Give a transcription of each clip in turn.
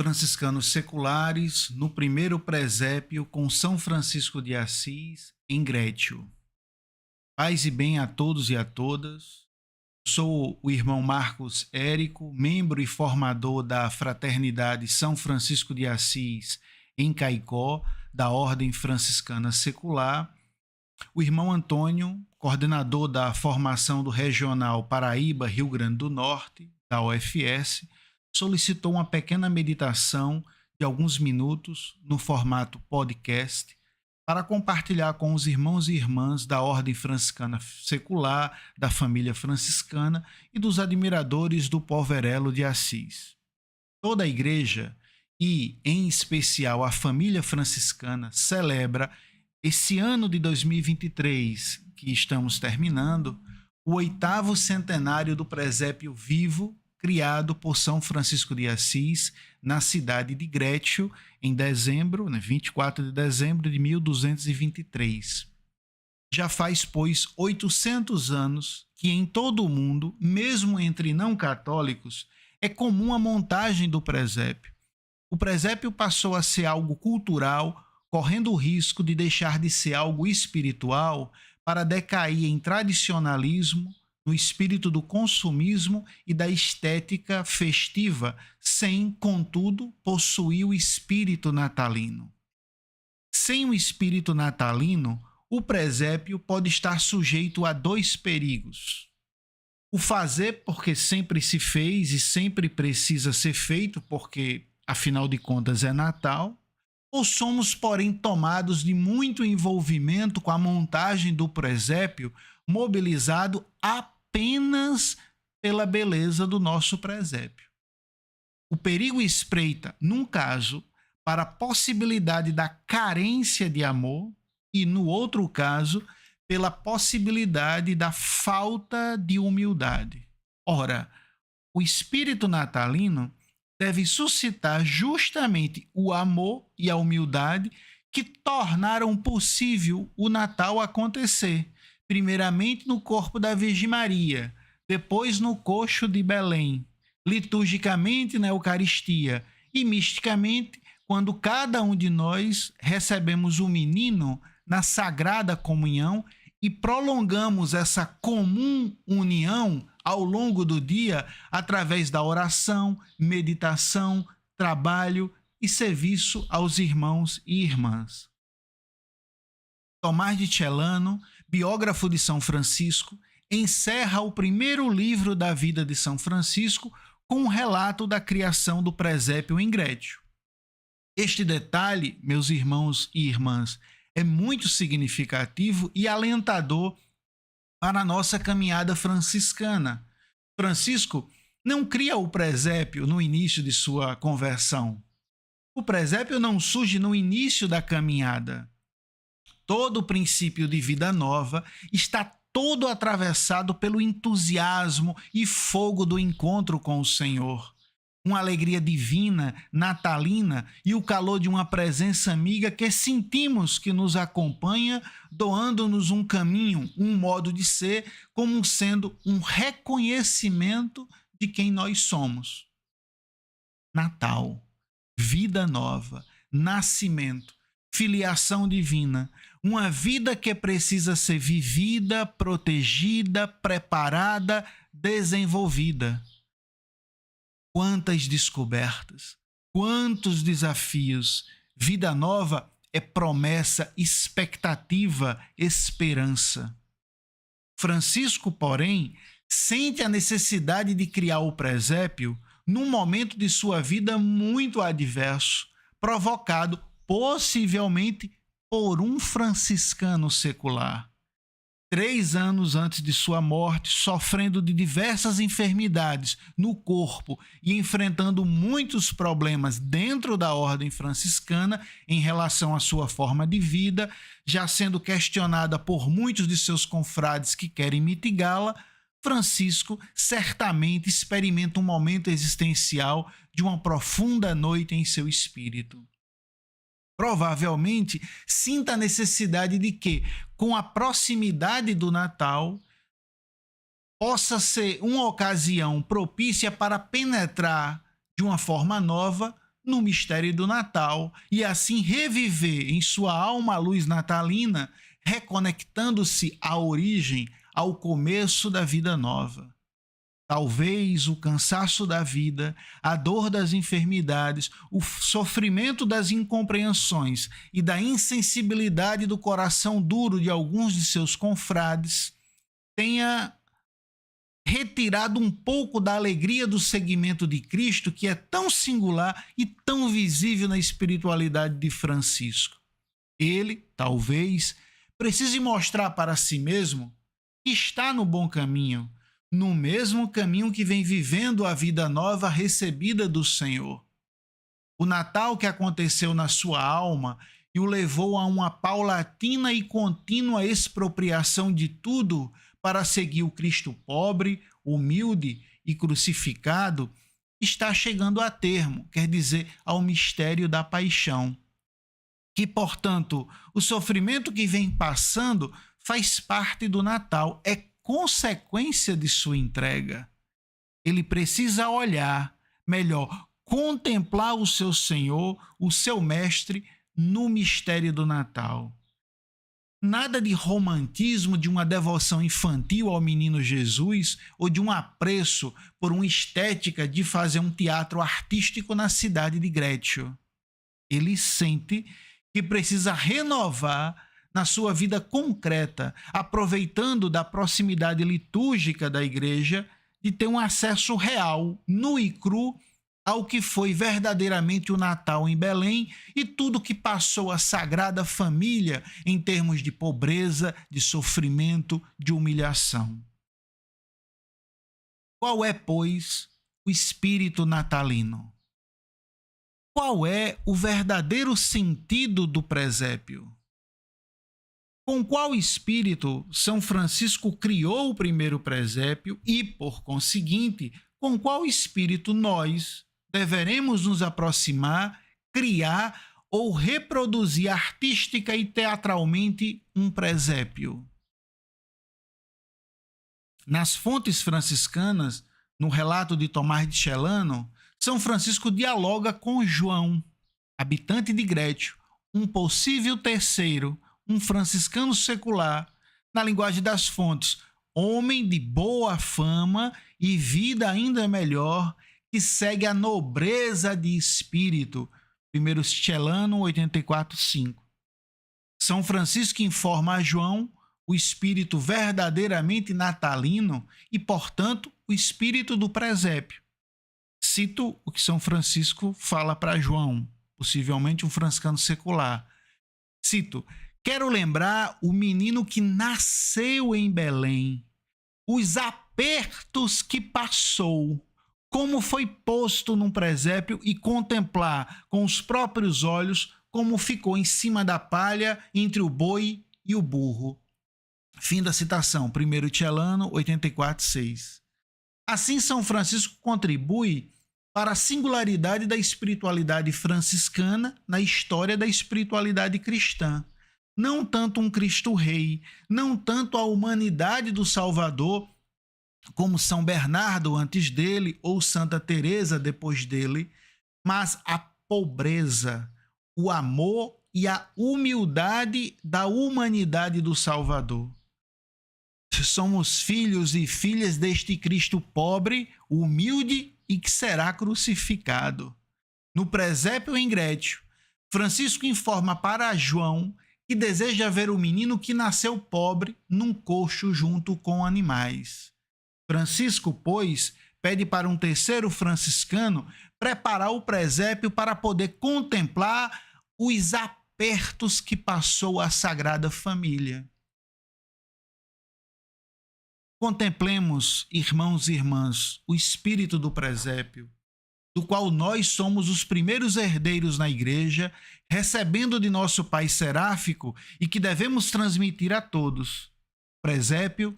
franciscanos seculares no primeiro presépio com São Francisco de Assis em Grétio. Paz e bem a todos e a todas. Sou o irmão Marcos Érico, membro e formador da Fraternidade São Francisco de Assis em Caicó, da Ordem Franciscana Secular. O irmão Antônio, coordenador da formação do Regional Paraíba-Rio Grande do Norte, da UFS, solicitou uma pequena meditação de alguns minutos no formato podcast para compartilhar com os irmãos e irmãs da Ordem Franciscana Secular, da família franciscana e dos admiradores do Poverello de Assis. Toda a Igreja, e em especial a família franciscana, celebra esse ano de 2023, que estamos terminando, o 8º centenário do presépio vivo criado por São Francisco de Assis na cidade de Grétio em dezembro, 24 de dezembro de 1223. Já faz, pois, 800 anos que em todo o mundo, mesmo entre não católicos, é comum a montagem do presépio. O presépio passou a ser algo cultural, correndo o risco de deixar de ser algo espiritual para decair em tradicionalismo, no espírito do consumismo e da estética festiva, sem, contudo, possuir o espírito natalino. Sem o espírito natalino, o presépio pode estar sujeito a dois perigos. O fazer porque sempre se fez e sempre precisa ser feito porque, afinal de contas, é Natal, ou somos, porém, tomados de muito envolvimento com a montagem do presépio, mobilizado apenas pela beleza do nosso presépio. O perigo espreita, num caso, para a possibilidade da carência de amor e, no outro caso, pela possibilidade da falta de humildade. Ora, o espírito natalino deve suscitar justamente o amor e a humildade que tornaram possível o Natal acontecer, primeiramente no corpo da Virgem Maria, depois no coxo de Belém, liturgicamente na Eucaristia e misticamente quando cada um de nós recebemos o menino na Sagrada Comunhão e prolongamos essa comum união ao longo do dia através da oração, meditação, trabalho e serviço aos irmãos e irmãs. Tomás de Celano, biógrafo de São Francisco, encerra o primeiro livro da vida de São Francisco com um relato da criação do presépio em Grétio. Este detalhe, meus irmãos e irmãs, é muito significativo e alentador para a nossa caminhada franciscana. Francisco não cria o presépio no início de sua conversão. O presépio não surge no início da caminhada. Todo o princípio de vida nova está todo atravessado pelo entusiasmo e fogo do encontro com o Senhor. Uma alegria divina, natalina e o calor de uma presença amiga que sentimos que nos acompanha, doando-nos um caminho, um modo de ser, como sendo um reconhecimento de quem nós somos. Natal, vida nova, nascimento, filiação divina, uma vida que precisa ser vivida, protegida, preparada, desenvolvida. Quantas descobertas, quantos desafios. Vida nova é promessa, expectativa, esperança. Francisco, porém, sente a necessidade de criar o presépio num momento de sua vida muito adverso, provocado possivelmente por um franciscano secular. 3 anos antes de sua morte, sofrendo de diversas enfermidades no corpo e enfrentando muitos problemas dentro da ordem franciscana em relação à sua forma de vida, já sendo questionada por muitos de seus confrades que querem mitigá-la, Francisco certamente experimenta um momento existencial de uma profunda noite em seu espírito. Provavelmente sinta a necessidade de que, com a proximidade do Natal, possa ser uma ocasião propícia para penetrar de uma forma nova no mistério do Natal e assim reviver em sua alma a luz natalina, reconectando-se à origem, ao começo da vida nova. Talvez o cansaço da vida, a dor das enfermidades, o sofrimento das incompreensões e da insensibilidade do coração duro de alguns de seus confrades tenha retirado um pouco da alegria do seguimento de Cristo, que é tão singular e tão visível na espiritualidade de Francisco. Ele, talvez, precise mostrar para si mesmo que está no bom caminho, no mesmo caminho que vem vivendo a vida nova recebida do Senhor. O Natal que aconteceu na sua alma e o levou a uma paulatina e contínua expropriação de tudo para seguir o Cristo pobre, humilde e crucificado, está chegando a termo, quer dizer, ao mistério da paixão. Que, portanto, o sofrimento que vem passando faz parte do Natal, é consequência de sua entrega. Ele precisa olhar, melhor, contemplar o seu Senhor, o seu Mestre, no mistério do Natal. Nada de romantismo, de uma devoção infantil ao menino Jesus ou de um apreço por uma estética de fazer um teatro artístico na cidade de Grétio. Ele sente que precisa renovar na sua vida concreta, aproveitando da proximidade litúrgica da igreja, de ter um acesso real, nu e cru, ao que foi verdadeiramente o Natal em Belém e tudo que passou a Sagrada Família em termos de pobreza, de sofrimento, de humilhação. Qual é, pois, o espírito natalino? Qual é o verdadeiro sentido do presépio? Com qual espírito São Francisco criou o primeiro presépio e, por conseguinte, com qual espírito nós deveremos nos aproximar, criar ou reproduzir artística e teatralmente um presépio? Nas fontes franciscanas, no relato de Tomás de Celano, São Francisco dialoga com João, habitante de Grétio, um possível terceiro, um franciscano secular, na linguagem das fontes, homem de boa fama e vida ainda melhor, que segue a nobreza de espírito. 1 Celano 84:5. São Francisco informa a João o espírito verdadeiramente natalino e, portanto, o espírito do presépio. Cito o que São Francisco fala para João, possivelmente um franciscano secular. Cito: quero lembrar o menino que nasceu em Belém, os apertos que passou, como foi posto num presépio e contemplar com os próprios olhos como ficou em cima da palha entre o boi e o burro. Fim da citação, 1 Celano 84:6. Assim, São Francisco contribui para a singularidade da espiritualidade franciscana na história da espiritualidade cristã. Não tanto um Cristo Rei, não tanto a humanidade do Salvador, como São Bernardo antes dele ou Santa Teresa depois dele, mas a pobreza, o amor e a humildade da humanidade do Salvador. Somos filhos e filhas deste Cristo pobre, humilde e que será crucificado. No presépio em Grétio, Francisco informa para João que deseja ver o menino que nasceu pobre num coxo junto com animais. Francisco, pois, pede para um terceiro franciscano preparar o presépio para poder contemplar os apertos que passou a Sagrada Família. Contemplemos, irmãos e irmãs, o espírito do presépio, do qual nós somos os primeiros herdeiros na igreja, recebendo de nosso Pai seráfico e que devemos transmitir a todos. Presépio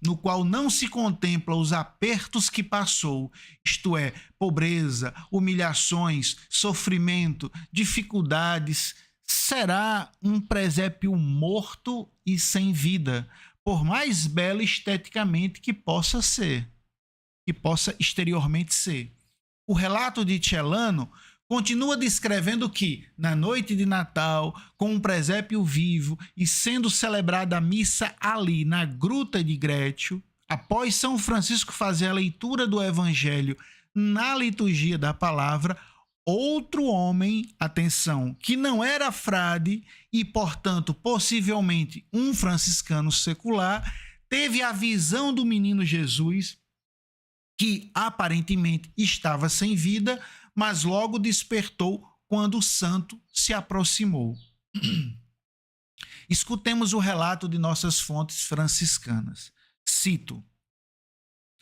no qual não se contempla os apertos que passou, isto é, pobreza, humilhações, sofrimento, dificuldades, será um presépio morto e sem vida, por mais belo esteticamente que possa ser, que possa exteriormente ser. O relato de Celano continua descrevendo que, na noite de Natal, com um presépio vivo e sendo celebrada a missa ali, na Gruta de Grétio, após São Francisco fazer a leitura do Evangelho na liturgia da palavra, outro homem, atenção, que não era frade e, portanto, possivelmente um franciscano secular, teve a visão do menino Jesus, que aparentemente estava sem vida, mas logo despertou quando o santo se aproximou. Escutemos o relato de nossas fontes franciscanas. Cito: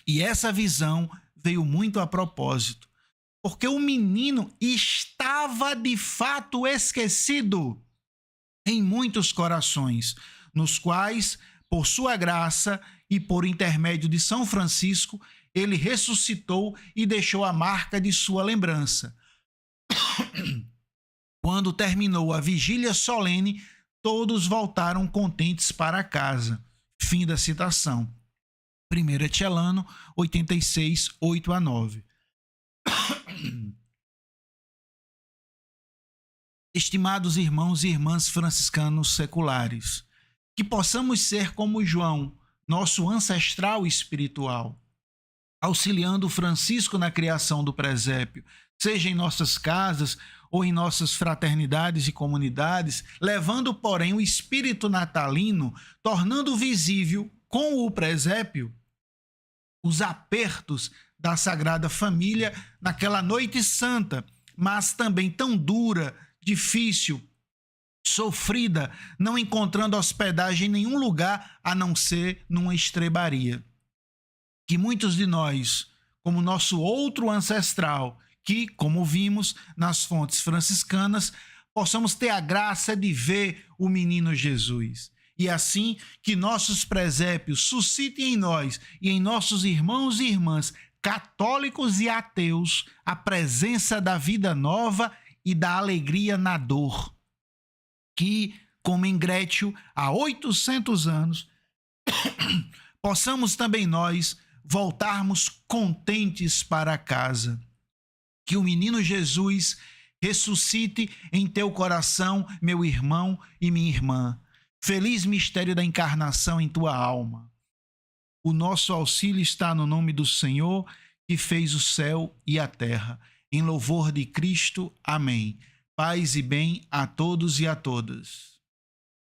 e essa visão veio muito a propósito, porque o menino estava de fato esquecido em muitos corações, nos quais, por sua graça e por intermédio de São Francisco, ele ressuscitou e deixou a marca de sua lembrança. Quando terminou a vigília solene, todos voltaram contentes para casa. Fim da citação. 1 Tchelano, 86, 8-9. Estimados irmãos e irmãs franciscanos seculares, que possamos ser como João, nosso ancestral espiritual, auxiliando Francisco na criação do presépio, seja em nossas casas ou em nossas fraternidades e comunidades, levando, porém, o espírito natalino, tornando visível com o presépio os apertos da Sagrada Família naquela noite santa, mas também tão dura, difícil, sofrida, não encontrando hospedagem em nenhum lugar a não ser numa estrebaria. Que muitos de nós, como nosso outro ancestral, que, como vimos nas fontes franciscanas, possamos ter a graça de ver o menino Jesus. E assim que nossos presépios suscitem em nós e em nossos irmãos e irmãs, católicos e ateus, a presença da vida nova e da alegria na dor. Que, como em Grétio, há 800 anos, possamos também nós voltarmos contentes para casa. Que o menino Jesus ressuscite em teu coração, meu irmão e minha irmã. Feliz mistério da encarnação em tua alma. O nosso auxílio está no nome do Senhor, que fez o céu e a terra. Em louvor de Cristo. Amém. Paz e bem a todos e a todas.